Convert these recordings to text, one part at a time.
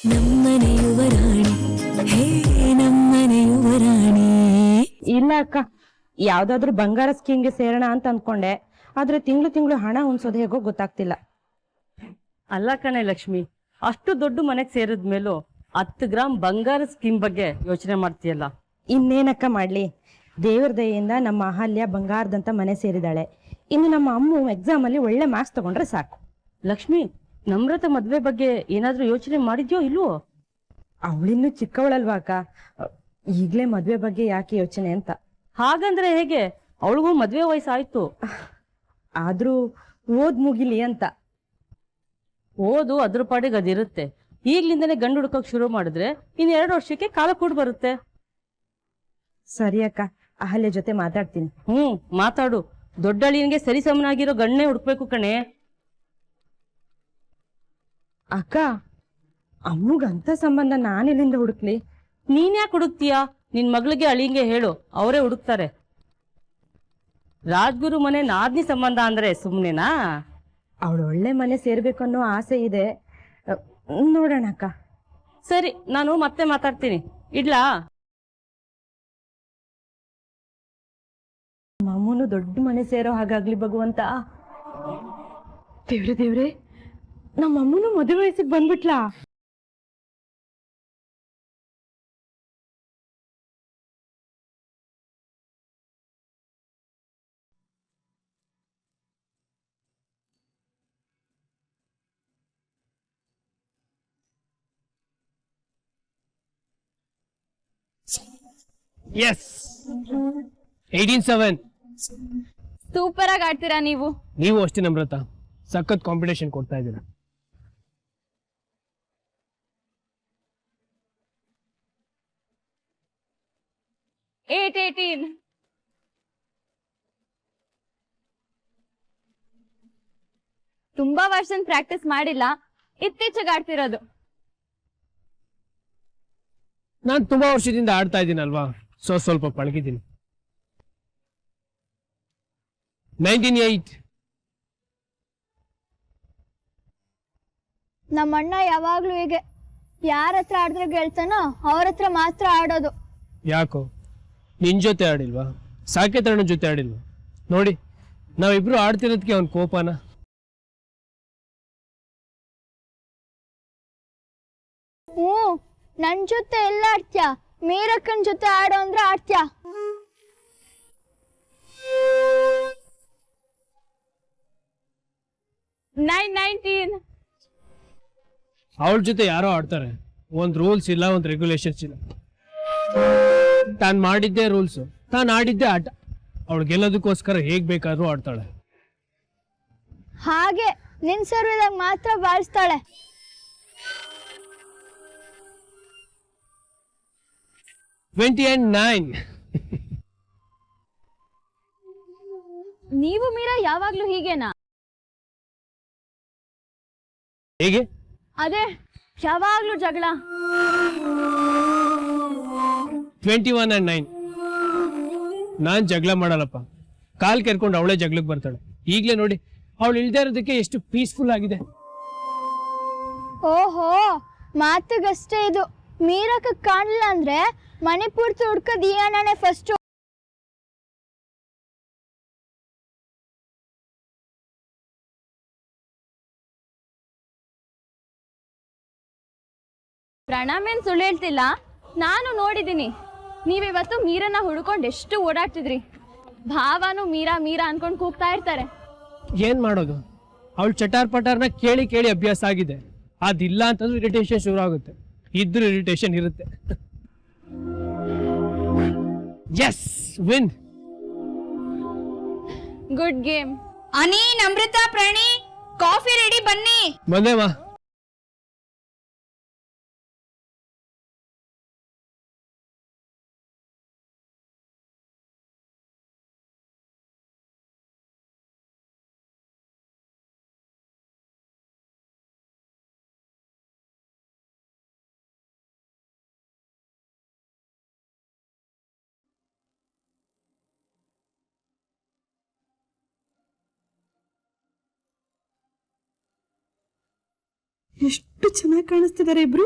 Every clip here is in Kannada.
ನಮ್ಮನೆ ಯುವರಾಣಿ ಹೇ ನಮ್ಮನೆ ಯುವರಾಣಿ. ಇಲ್ಲ ಅಕ್ಕ, ಯಾವ್ದಾದ್ರು ಬಂಗಾರ ಸ್ಕೀಮ್ಗೆ ಸೇರೋಣ ಅಂತ ಅನ್ಕೊಂಡೆ, ಆದ್ರೆ ತಿಂಗಳು ಹಣ ಉಣ್ಸೋದು ಹೇಗೋ ಗೊತ್ತಾಗ್ತಿಲ್ಲ. ಅಲ್ಲ ಕಣೆ ಲಕ್ಷ್ಮಿ, ಅಷ್ಟು ದೊಡ್ಡ ಮನೆಗೆ ಸೇರಿದ್ಮೇಲೂ 10 ಗ್ರಾಮ್ ಬಂಗಾರ ಸ್ಕೀಮ್ ಬಗ್ಗೆ ಯೋಚನೆ ಮಾಡ್ತೀಯಲ್ಲ. ಇನ್ನೇನಕ್ಕ ಮಾಡ್ಲಿ, ದೇವ್ರ ದಯೆಯಿಂದ ನಮ್ಮ ಅಹಲ್ಯ ಬಂಗಾರದಂತ ಮನೆ ಸೇರಿದಾಳೆ. ಇನ್ನು ನಮ್ಮ ಅಮ್ಮ ಎಕ್ಸಾಮ್ ಅಲ್ಲಿ ಒಳ್ಳೆ ಮಾರ್ಕ್ಸ್ ತಗೊಂಡ್ರೆ ಸಾಕು. ಲಕ್ಷ್ಮಿ, ನಮ್ರತ ಮದ್ವೆ ಬಗ್ಗೆ ಏನಾದ್ರೂ ಯೋಚನೆ ಮಾಡಿದ್ಯೋ ಇಲ್ವೋ? ಅವಳಿನ್ನೂ ಚಿಕ್ಕವಳಲ್ವಾ ಅಕ್ಕ, ಈಗ್ಲೇ ಮದ್ವೆ ಬಗ್ಗೆ ಯಾಕೆ ಯೋಚನೆ ಅಂತ. ಹಾಗಂದ್ರೆ ಹೇಗೆ? ಅವಳಿಗೂ ಮದ್ವೆ ವಯಸ್ಸಾಯ್ತು. ಆದ್ರೂ ಓದ್ ಮುಗಿಲಿ ಅಂತ. ಓದು ಅದ್ರ ಪಾಡಿಗೆ ಅದಿರುತ್ತೆ. ಈಗ್ಲಿಂದನೇ ಗಂಡು ಹುಡುಕಕ್ ಶುರು ಮಾಡಿದ್ರೆ ಇನ್ 2 ವರ್ಷಕ್ಕೆ ಕಾಲ ಕೂಡ ಬರುತ್ತೆ. ಸರಿ ಅಕ್ಕ, ಅಹಲ್ಯ ಜೊತೆ ಮಾತಾಡ್ತೀನಿ. ಮಾತಾಡು. ದೊಡ್ಡಳಿಯನ್ಗೆ ಸರಿ ಸಮನಾಗಿರೋ ಗಂಡನೇ ಹುಡುಕ್ಬೇಕು ಕಣೆ. ಅಕ್ಕ, ಅಮ್ಮಗಂತ ಸಂಬಂಧ ನಾನೆಲ್ಲಿಂದ ಹುಡುಕ್ಲಿ? ನೀನ್ ಯಾಕೆ ಹುಡುಕ್ತೀಯಾ? ನಿನ್ ಮಗಳಿಗೆ ಅಳಿಯಂಗೆ ಹೇಳು, ಅವರೇ ಹುಡುಕ್ತಾರೆ. ರಾಜ್ಗುರು ಮನೆ ನಾದ್ನಿ ಸಂಬಂಧ ಅಂದ್ರೆ ಸುಮ್ನೆನಾ? ಅವಳು ಒಳ್ಳೆ ಮನೆ ಸೇರ್ಬೇಕು ಅನ್ನೋ ಆಸೆ ಇದೆ, ನೋಡೋಣ ಅಕ್ಕ. ಸರಿ, ನಾನು ಮತ್ತೆ ಮಾತಾಡ್ತೀನಿ. ಇಡ್ಲಾ? ಮಾಮೂನು ದೊಡ್ಡ ಮನೆ ಸೇರೋ ಹಾಗಾಗ್ಲಿ ಭಗವಂತ. ದೇವ್ರೆ, ನಮ್ಮ ಅಮ್ಮನು ಮದುವೆ ವಯಸ್ಸಿಗೆ ಬಂದ್ಬಿಟ್ಲಾ? ಎಸ್ 18-7. ಸೂಪರ್ ಆಗಿ ಆಡ್ತೀರಾ ನೀವು. ನೀವು ಅಷ್ಟೇ ನಮ್ರತ, ಸಖತ್ ಕಾಂಪಿಟೇಷನ್ ಕೊಡ್ತಾ ಇದ್ದೀರಾ. ತುಂಬಾ ವರ್ಷ ಪ್ರಾಕ್ಟೀಸ್ ಮಾಡಿಲ್ಲ, ಇತ್ತೀಚೆಗೆ ಆಡ್ತಿರೋದು. ನಾನು ತುಂಬಾ ವರ್ಷದಿಂದ ಆಡ್ತಾ ಇದ್ದೀನಲ್ವಾ, ಸ್ವಲ್ಪ ಪಳಗಿದ್ದೀನಿ. 19-8. ನಮ್ಮ ಅಣ್ಣ ಯಾವಾಗ್ಲೂ ಹೀಗೆ, ಯಾರ ಹತ್ರ ಆಡಿದ್ರೆ ಗೆಲ್ತಾನೋ ಅವ್ರ ಹತ್ರ ಮಾತ್ರ ಆಡೋದು. ಯಾಕೋ ನಿನ್ ಜೊತೆ ಆಡಿಲ್ವಾ? ಸಾಕೇತ್ ಅಣ್ಣನ ಜೊತೆ ಆಡಿಲ್ವಾ? ನೋಡಿ, ನಾವಿಬ್ರು ಆಡ್ತಿರೋದಕ್ಕೆ ಅವನ್ ಕೋಪನ. ನನ್ ಜೊತೆ ಎಲ್ಲ ಆಡ್ತ್ಯಾ, ಮೀರಕ್ಕನ್ ಜೊತೆ ಆಡೋ ಅಂದ್ರೆ ಆಡ್ತ್ಯಾ. ಅವಳ ಜೊತೆ ಯಾರೋ ಆಡ್ತಾರೆ, ಒಂದ್ ರೂಲ್ಸ್ ಇಲ್ಲ, ಒಂದ್ ರೆಗ್ಯುಲೇಷನ್ಸ್ ಇಲ್ಲ. ತಾನ್ ಮಾಡಿದ್ದೇ ರೂಲ್ಸ್, ತಾನ್ ಆಡಿದ್ದೇ ಆಟ. ಅವಳು ಗೆಲ್ಲೋದಕ್ಕೋಸ್ಕರ ಹೇಗ್ ಬೇಕಾದ್ರೂ ಆಡ್ತಾಳೆ. ಹಾಗೆ ನಿನ್ ಸರ್ವಿದಾಗ ಮಾತ್ರ ಬಾರಿಸ್ತಾಳೆ. ನೀವು ಮೀರಾ ಯಾವಾಗ್ಲೂ ಹೀಗೇನಾ? ಹೇಗೆ? ಅದೇ ಯಾವಾಗ್ಲೂ ಜಗಳ. 21-9. ನಾನ್ ಜಗಳ ಮಾಡಲ್ಲಪ್ಪ, ಕಾಲ್ ಕೆರ್ಕೊಂಡು ಅವಳೇ ಜಗಳಕ್ಕೆ ಬರ್ತಾಳೆ. ಈಗ್ಲೇ ನೋಡಿ, ಅವಳು ಇಳ್ದೇ ಇರೋದಕ್ಕೆ ಎಷ್ಟು ಪೀಸ್ಫುಲ್ ಆಗಿದೆ. ಓಹೋ, ಮಾತುಗಷ್ಟೇ ಇದು. ಮೀರಕ್ಕ ಕಾಣಲಿಲ್ಲ ಅಂದ್ರೆ ಮನೆ ಪೂರ್ತಿ ಹುಡ್ಕದ್ ಈ ಅಣ್ಣನೇ ಫಸ್ಟ್. ಪ್ರಣಾಮೇನ್ ಸುಳ್ಳು ಹೇಳ್ತಿಲ್ಲ, ನಾನು ನೋಡಿದ್ದೀನಿ. ನೀವಿವತ್ತು ಮೀರನ್ನ ಹುಡ್ಕೊಂಡು ಎಷ್ಟು ಓಡಾಡ್ತಿದ್ರಿ. ಭಾವನು ಮೀರಾ ಮೀರಾ ಅನ್ಕೊಂಡು ಕೂಗ್ತಾ ಇರ್ತಾರೆ. ಏನ್ ಮಾಡೋದು, ಅವಳು ಚಟಾರ್ ಪಟಾರ್ನ ಕೇಳಿ ಕೇಳಿ ಅಭ್ಯಾಸ ಆಗಿದೆ. ಅದಿಲ್ಲ ಅಂತಂದ್ರೆ ಇರಿಟೇಷನ್ ಶುರು ಆಗುತ್ತೆ, ಇದ್ರೂ ಇರಿಟೇಷನ್ ಇರುತ್ತೆ. Yes, win. Good game. Ani, Namrata, ಪ್ರಾಣಿ, ಕಾಫಿ ರೆಡಿ, ಬನ್ನಿ. ಬಂದೇವಾ. ಎಷ್ಟು ಚೆನ್ನಾಗಿ ಕಾಣಿಸ್ತಿದ್ದಾರೆ ಇಬ್ರು.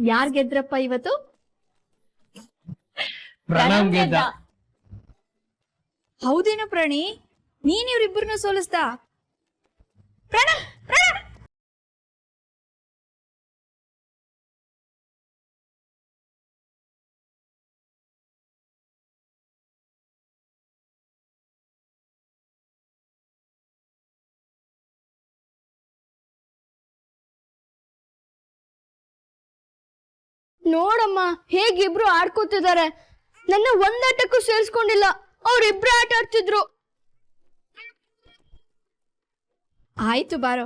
ಯಾರ್ ಗೆದ್ರಪ್ಪ ಇವತ್ತು? ಪ್ರಣಮ್ ಗೆದ್ದ. ಹೌದೇನು ಪ್ರಾಣಿ, ನೀನ್ ಇವ್ರಿಬ್ಬರನ್ನು ಸೋಲಿಸ್ದ? ಪ್ರಣಮ್ ಪ್ರಣಮ್ ನೋಡಮ್ಮ ಹೇಗಿಬ್ರು ಆಡ್ಕೋತಿದ್ದಾರೆ. ನನ್ನ ಒಂದಾಟಕ್ಕೂ ಸೇರಿಸ್ಕೊಂಡಿಲ್ಲ. ಅವ್ರಿಬ್ರು ಆಟ ಆಡ್ತಿದ್ರು. ಆಯ್ತು ಬಾರೋ,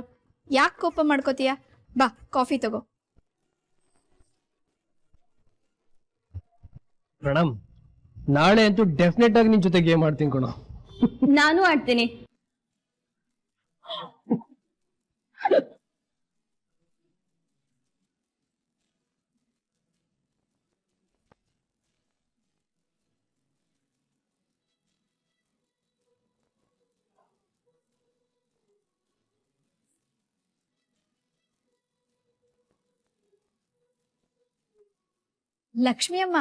ಯಾಕೆ ಕೋಪ ಮಾಡ್ಕೋತೀಯ? ಬಾ ಕಾಫಿ ತಗೋ. ಪ್ರಣಮ್, ನಾಳೆ ಅಂತೂ ಡೆಫಿನೆಟ್ ಆಗಿ ನಿನ್ ಜೊತೆ ಗೇಮ್ ಆಡ್ತೀನಿ ಕಣೋ. ನಾನು ಆಡ್ತೀನಿ. ಲಕ್ಷ್ಮಿ ಅಮ್ಮ,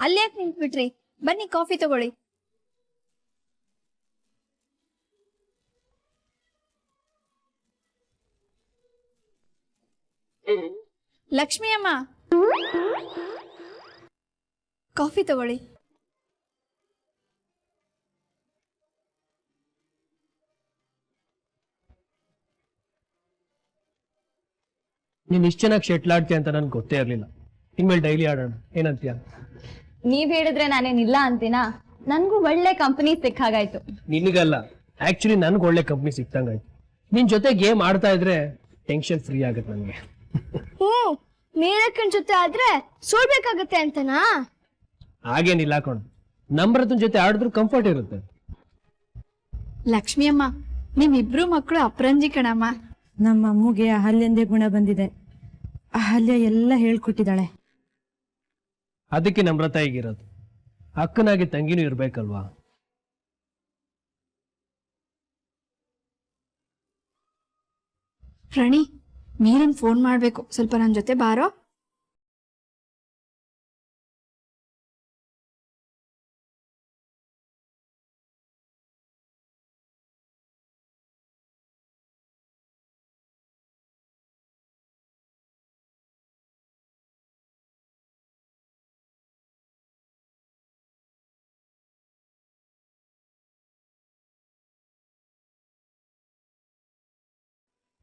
ಅಲ್ಯಾಕೆ ನಿಂತ್ಬಿಟ್ರಿ? ಬನ್ನಿ ಕಾಫಿ ತಗೊಳ್ಳಿ. ಲಕ್ಷ್ಮಿ ಅಮ್ಮ, ಕಾಫಿ ತಗೊಳ್ಳಿ. ನೀನ್ ಇಷ್ಟು ಚೆನ್ನಾಗಿ ಶೆಟ್ಲ್ ಆಡ್ತೀಯ ಅಂತ ನನ್ಗೆ ಗೊತ್ತೇ ಇರ್ಲಿಲ್ಲ. ಇನ್ಮೇಲೆ ಡೈಲಿ ಆಡೋಣ, ಏನಂತೀಯ? ನೀವ್ ಹೇಳಿದ್ರೆ ನಾನೇನಿಲ್ಲ ಅಂತೀನಾ? ನನ್ಗೂ ಒಳ್ಳೆ ಕಂಪನಿ ಸಿಕ್ಕಾಗಾಯ್ತು. ನಿನಗಲ್ಲ, ಆಕ್ಚುಲಿ ನನ್ಗೆ ಒಳ್ಳೆ ಕಂಪ್ನಿ ಸಿಕ್ತಂಗಾಯ್ತು. ನಿನ್ ಜೊತೆ ಗೇಮ್ ಆಡ್ತಾ ಇದ್ರೆ ಟೆನ್ಷನ್ ಫ್ರೀ ಆಗತ್ತೆ ನನಗೆ. ಮೀರಕ್ಕನ್ ಜೊತೆ ಆದ್ರೆ ಸೋಲ್ಬೇಕಾಗತ್ತೆ ಅಂತನಾ? ಹಾಗೇನಿಲ್ಲ ಕಣ್, ನಮ್ರತನ್ ಜೊತೆ ಆಡಿದ್ರು ಕಂಫರ್ಟ್ ಇರುತ್ತೆ. ಲಕ್ಷ್ಮಿ ಅಮ್ಮ, ನಿಮ್ಮಿಬ್ರು ಮಕ್ಕಳು ಅಪರಂಜಿ ಕಣಮ್ಮ. ನಮ್ಮ ಅಮ್ಮಗೆ ಅಹಲ್ಯಂದೇ ಗುಣ ಬಂದಿದೆ. ಅಹಲ್ಯ ಎಲ್ಲ ಹೇಳ್ಕೊಟ್ಟಿದ್ದಾಳೆ. ಅದಕ್ಕೆ ನಮ್ರತ ಈಗಿರೋದು. ಅಕ್ಕನಾಗಿ ತಂಗಿನೂ ಇರ್ಬೇಕಲ್ವಾ? ಪ್ರಣಿ, ಮೀರನ್ ಫೋನ್ ಮಾಡ್ಬೇಕು, ಸ್ವಲ್ಪ ನನ್ನ ಜೊತೆ ಬಾರೋ.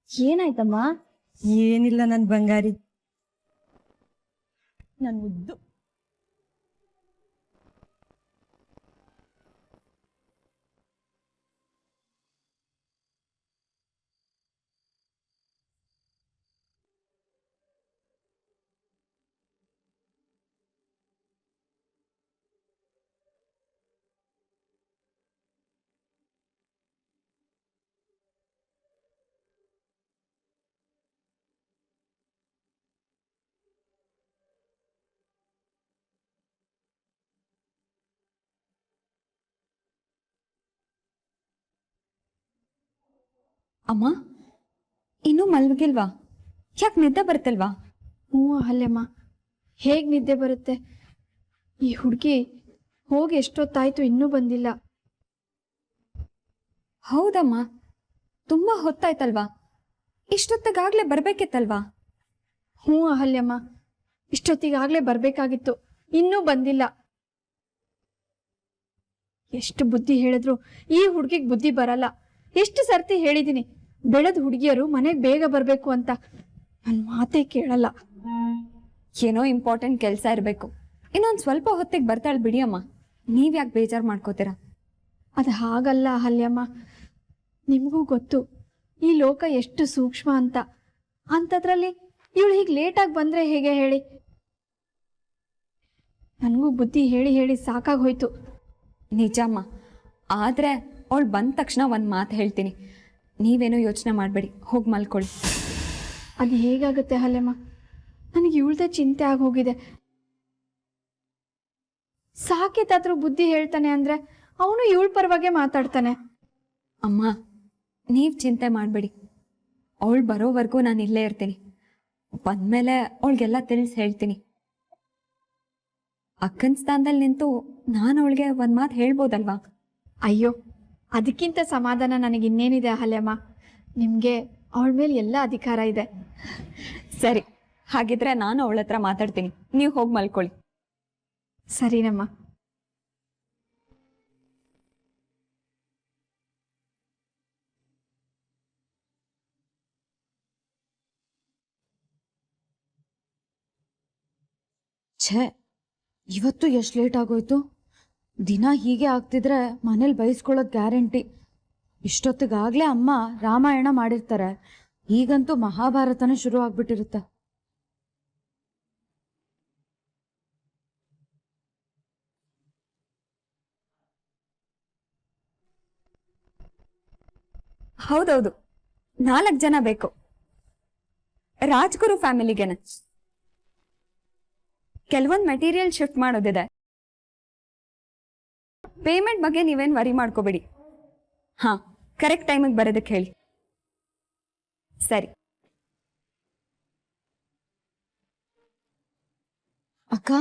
ಏನಾಯ್ತಮ್ಮ? ಏನಿಲ್ಲ ನನ್ ಬಂಗಾರಿ. ನನ್ ಮುದ್ದು. ಅಮ್ಮ, ಇನ್ನೂ ಮಲ್ಗಿಲ್ವಾ? ಯಾಕೆ ನಿದ್ದೆ ಬರುತ್ತಲ್ವಾ? ಹ್ಞೂ ಅಹಲ್ಯಮ್ಮ, ಹೇಗ್ ನಿದ್ದೆ ಬರುತ್ತೆ? ಈ ಹುಡುಗಿ ಹೋಗಿ ಎಷ್ಟೊತ್ತಾಯ್ತು, ಇನ್ನೂ ಬಂದಿಲ್ಲ. ಹೌದಮ್ಮ, ತುಂಬಾ ಹೊತ್ತಾಯ್ತಲ್ವಾ? ಇಷ್ಟೊತ್ತಿಗಾಗ್ಲೇ ಬರ್ಬೇಕಿತ್ತಲ್ವಾ? ಹ್ಞೂ ಅಹಲ್ಯಮ್ಮ, ಇಷ್ಟೊತ್ತಿಗಾಗ್ಲೇ ಬರ್ಬೇಕಾಗಿತ್ತು, ಇನ್ನೂ ಬಂದಿಲ್ಲ. ಎಷ್ಟು ಬುದ್ಧಿ ಹೇಳಿದ್ರು ಈ ಹುಡುಗಿಗೆ ಬುದ್ಧಿ ಬರಲ್ಲ. ಎಷ್ಟು ಸರ್ತಿ ಹೇಳಿದೀನಿ, ಬೆಳೆದ ಹುಡುಗಿಯರು ಮನೆಗೆ ಬೇಗ ಬರಬೇಕು ಅಂತ. ನನ್ನ ಮಾತೇ ಕೇಳಲ್ಲ. ಏನೋ ಇಂಪಾರ್ಟೆಂಟ್ ಕೆಲಸ ಇರಬೇಕು. ಇನ್ನೊಂದು ಸ್ವಲ್ಪ ಹೊತ್ತಿಗೆ ಬರ್ತಾಳೆ ಬಿಡಿ ಅಮ್ಮ. ನೀವ್ಯಾಕೆ ಬೇಜಾರು ಮಾಡ್ಕೋತೀರಾ? ಅದು ಹಾಗಲ್ಲ ಅಹಲ್ಯಮ್ಮ, ನಿಮಗೂ ಗೊತ್ತು ಈ ಲೋಕ ಎಷ್ಟು ಸೂಕ್ಷ್ಮ ಅಂತ. ಅಂಥದ್ರಲ್ಲಿ ಇವಳು ಹೀಗೆ ಲೇಟಾಗಿ ಬಂದರೆ ಹೇಗೆ ಹೇಳಿ? ನನಗೂ ಬುದ್ಧಿ ಹೇಳಿ ಹೇಳಿ ಸಾಕಾಗೋಯ್ತು. ನಿಜಮ್ಮ, ಆದರೆ ಅವಳು ಬಂದ ತಕ್ಷಣ ಒಂದು ಮಾತು ಹೇಳ್ತೀನಿ. ನೀವೇನೋ ಯೋಚನೆ ಮಾಡಬೇಡಿ, ಹೋಗಿ ಮಲ್ಕೊಳ್ಳಿ. ಅದು ಹೇಗಾಗುತ್ತೆ ಅಹಲ್ಯಮ್ಮ? ನನಗೆ ಇವಳ್ದೇ ಚಿಂತೆ ಆಗೋಗಿದೆ. ಸಾಕೇತಾದ್ರೂ ಬುದ್ಧಿ ಹೇಳ್ತಾನೆ ಅಂದರೆ ಅವನು ಇವಳ ಪರವಾಗೆ ಮಾತಾಡ್ತಾನೆ. ಅಮ್ಮ, ನೀವು ಚಿಂತೆ ಮಾಡಬೇಡಿ. ಅವಳು ಬರೋವರೆಗೂ ನಾನು ಇಲ್ಲೇ ಇರ್ತೀನಿ. ಬಂದ್ಮೇಲೆ ಅವಳಿಗೆಲ್ಲ ತಿಳಿಸಿ ಹೇಳ್ತೀನಿ. ಅಕ್ಕನ ಸ್ಥಾನದಲ್ಲಿ ನಿಂತು ನಾನು ಅವಳಿಗೆ ಒಂದು ಮಾತು ಹೇಳ್ಬೋದಲ್ವಾ? ಅಯ್ಯೋ, ಅದಕ್ಕಿಂತ ಸಮಾಧಾನ ನನಗೆ ಇನ್ನೇನಿದೆ ಅಹಲ್ಯಮ್ಮ. ನಿಮಗೆ ಅವಳ ಮೇಲೆ ಎಲ್ಲ ಅಧಿಕಾರ ಇದೆ. ಸರಿ, ಹಾಗಿದ್ರೆ ನಾನು ಅವಳ ಹತ್ರ ಮಾತಾಡ್ತೀನಿ, ನೀವು ಹೋಗಿ ಮಲ್ಕೊಳ್ಳಿ. ಸರಿನಮ್ಮ. ಛೇ, ಇವತ್ತು ಎಷ್ಟು ಲೇಟ್ ಆಗೋಯ್ತು. ದಿನ ಹೀಗೆ ಆಗ್ತಿದ್ರೆ ಮನೇಲಿ ಬೈಸ್ಕೊಳ್ಳೋದು ಗ್ಯಾರಂಟಿ. ಇಷ್ಟೊತ್ತಿಗಾಗಲೇ ಅಮ್ಮ ರಾಮಾಯಣ ಮಾಡಿರ್ತಾರೆ, ಈಗಂತೂ ಮಹಾಭಾರತನೇ ಶುರು ಆಗ್ಬಿಟ್ಟಿರುತ್ತೆ. ಹೌದೌದು, 4 ಜನ ಬೇಕು. ರಾಜ್ಗುರು ಫ್ಯಾಮಿಲಿಗೆನೆ. ಕೆಲವೊಂದು ಮೆಟೀರಿಯಲ್ ಶಿಫ್ಟ್ ಮಾಡೋದಿದೆ. ಪೇಮೆಂಟ್ ಬಗ್ಗೆ ನೀವೇನು ವರಿ ಮಾಡ್ಕೋಬೇಡಿ. ಹಾ, ಕರೆಕ್ಟ್ ಟೈಮಿಗೆ ಬರೋದಕ್ಕೆ ಹೇಳಿ. ಸರಿ. ಅಕ್ಕ,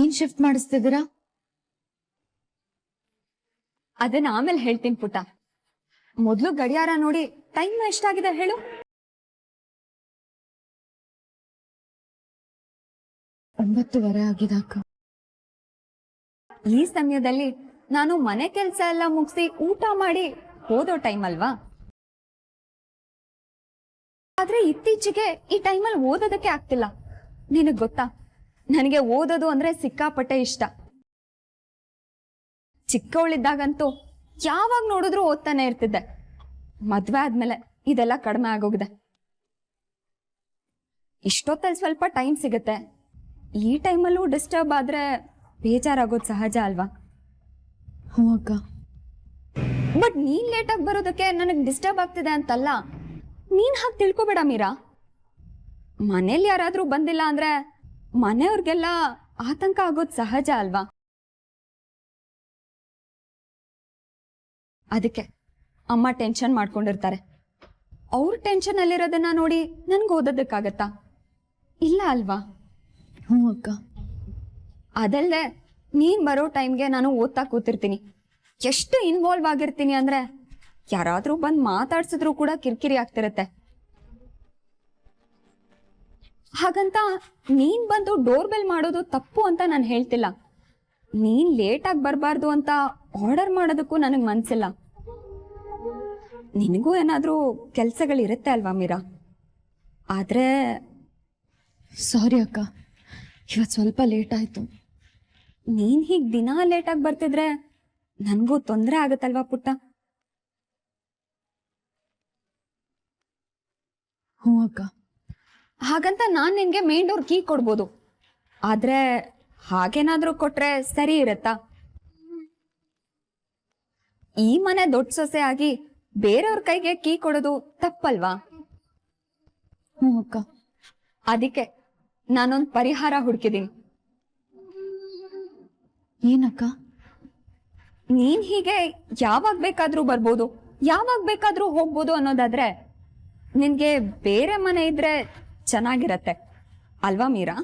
ಏನ್ ಶಿಫ್ಟ್ ಮಾಡಿಸ್ತಿದ್ದೀರಾ? ಅದನ್ನ ಆಮೇಲೆ ಹೇಳ್ತೀನಿ ಪುಟ್ಟ. ಮೊದಲು ಗಡಿಯಾರ ನೋಡಿ ಟೈಮ್ ಎಷ್ಟಾಗಿದೆ ಹೇಳು. 9:15 ಆಗಿದೆ ಅಕ್ಕ. ಈ ಸಮಯದಲ್ಲಿ ನಾನು ಮನೆ ಕೆಲಸ ಎಲ್ಲ ಮುಗಿಸಿ ಊಟ ಮಾಡಿ ಓದೋ ಟೈಮ್ ಅಲ್ವಾ? ಆದ್ರೆ ಇತ್ತೀಚೆಗೆ ಈ ಟೈಮಲ್ಲಿ ಓದೋದಕ್ಕೆ ಆಗ್ತಿಲ್ಲ. ನಿನಗ್ ಗೊತ್ತಾ, ನನಗೆ ಓದೋದು ಅಂದ್ರೆ ಸಿಕ್ಕಾಪಟ್ಟೆ ಇಷ್ಟ. ಚಿಕ್ಕವಳಿದ್ದಾಗಂತೂ ಯಾವಾಗ ನೋಡಿದ್ರು ಓದ್ತಾನೆ ಇರ್ತಿದ್ದೆ. ಮದ್ವೆ ಆದ್ಮೇಲೆ ಇದೆಲ್ಲ ಕಡಿಮೆ ಆಗೋಗಿದೆ. ಇಷ್ಟೊತ್ತಲ್ಲಿ ಸ್ವಲ್ಪ ಟೈಮ್ ಸಿಗುತ್ತೆ. ಈ ಟೈಮಲ್ಲೂ ಡಿಸ್ಟರ್ಬ್ ಆದ್ರೆ ಬೇಜಾರಾಗೋದು ಸಹಜ ಅಲ್ವಾ? ಹ್ಞೂ ಅಕ್ಕ. ಬಟ್ ನೀನ್ ಲೇಟಾಗಿ ಬರೋದಕ್ಕೆ ನನಗೆ ಡಿಸ್ಟರ್ಬ್ ಆಗ್ತಿದೆ ಅಂತಲ್ಲ. ನೀನ್ ಹಾಗೆ ತಿಳ್ಕೊಬೇಡ ಮೀರಾ. ಮನೇಲಿ ಯಾರಾದ್ರೂ ಬಂದಿಲ್ಲ ಅಂದ್ರೆ ಮನೆಯವ್ರಿಗೆಲ್ಲ ಆತಂಕ ಆಗೋದು ಸಹಜ ಅಲ್ವಾ? ಅದಕ್ಕೆ ಅಮ್ಮ ಟೆನ್ಷನ್ ಮಾಡ್ಕೊಂಡಿರ್ತಾರೆ. ಅವ್ರ ಟೆನ್ಷನ್ ಅಲ್ಲಿರೋದನ್ನ ನೋಡಿ ನನ್ಗೆ ಓದೋದಕ್ಕಾಗತ್ತಾ? ಇಲ್ಲ ಅಲ್ವಾ? ಹ್ಞೂ ಅಕ್ಕ. ಅದಲ್ಲದೆ ನೀನ್ ಬರೋ ಟೈಮ್ಗೆ ನಾನು ಓದ್ತಾ ಕೂತಿರ್ತೀನಿ. ಎಷ್ಟು ಇನ್ವಾಲ್ವ್ ಆಗಿರ್ತೀನಿ ಅಂದ್ರೆ ಯಾರಾದ್ರೂ ಬಂದು ಮಾತಾಡ್ಸಿದ್ರು ಕೂಡ ಕಿರಿಕಿರಿ ಆಗ್ತಿರತ್ತೆ. ಹಾಗಂತ ನೀನ್ ಬಂದು ಡೋರ್ ಬೆಲ್ ಮಾಡೋದು ತಪ್ಪು ಅಂತ ನಾನು ಹೇಳ್ತಿಲ್ಲ. ನೀನ್ ಲೇಟಾಗಿ ಬರಬಾರ್ದು ಅಂತ ಆರ್ಡರ್ ಮಾಡೋದಕ್ಕೂ ನನಗೆ ಮನ್ಸಿಲ್ಲ. ನಿನಗೂ ಏನಾದ್ರೂ ಕೆಲಸಗಳಿರುತ್ತೆ ಅಲ್ವಾ ಮೀರಾ? ಆದ್ರೆ ಸಾರಿ ಅಕ್ಕ, ಇವತ್ತು ಸ್ವಲ್ಪ ಲೇಟ್ ಆಯಿತು. ನೀನ್ ಹೀಗೆ ದಿನ ಲೇಟಾಗಿ ಬರ್ತಿದ್ರೆ ನನಗೂ ತೊಂದರೆ ಆಗತ್ತಲ್ವಾ ಪುಟ್ಟ? ಹ್ಞೂ ಅಕ್ಕ. ಹಾಗಂತ ನಾನು ನಿನ್ಗೆ ಮೇನ್ ಡೋರ್ ಕೀ ಕೊಡ್ಬೋದು. ಆದ್ರೆ ಹಾಗೇನಾದ್ರೂ ಕೊಟ್ರೆ ಸರಿ ಇರತ್ತಾ? ಈ ಮನೆ ದೊಡ್ಡ ಸೊಸೆ ಆಗಿ ಬೇರೆಯವ್ರ ಕೈಗೆ ಕೀ ಕೊಡೋದು ತಪ್ಪಲ್ವಾ? ಹ್ಞೂ ಅಕ್ಕ. ಅದಕ್ಕೆ ನಾನೊಂದು ಪರಿಹಾರ ಹುಡುಕಿದ್ದೀನಿ. ಏನಕ್ಕ? ನೀನ್ ಹೀಗೆ ಯಾವಾಗ ಬೇಕಾದ್ರೂ ಬರ್ಬೋದು, ಯಾವಾಗ ಬೇಕಾದ್ರೂ ಹೋಗ್ಬೋದು ಅನ್ನೋದಾದ್ರೆ ನಿನ್ಗೆ ಬೇರೆ ಮನೆ ಇದ್ರೆ ಚೆನ್ನಾಗಿರತ್ತೆ ಅಲ್ವಾ ಮೀರಾ?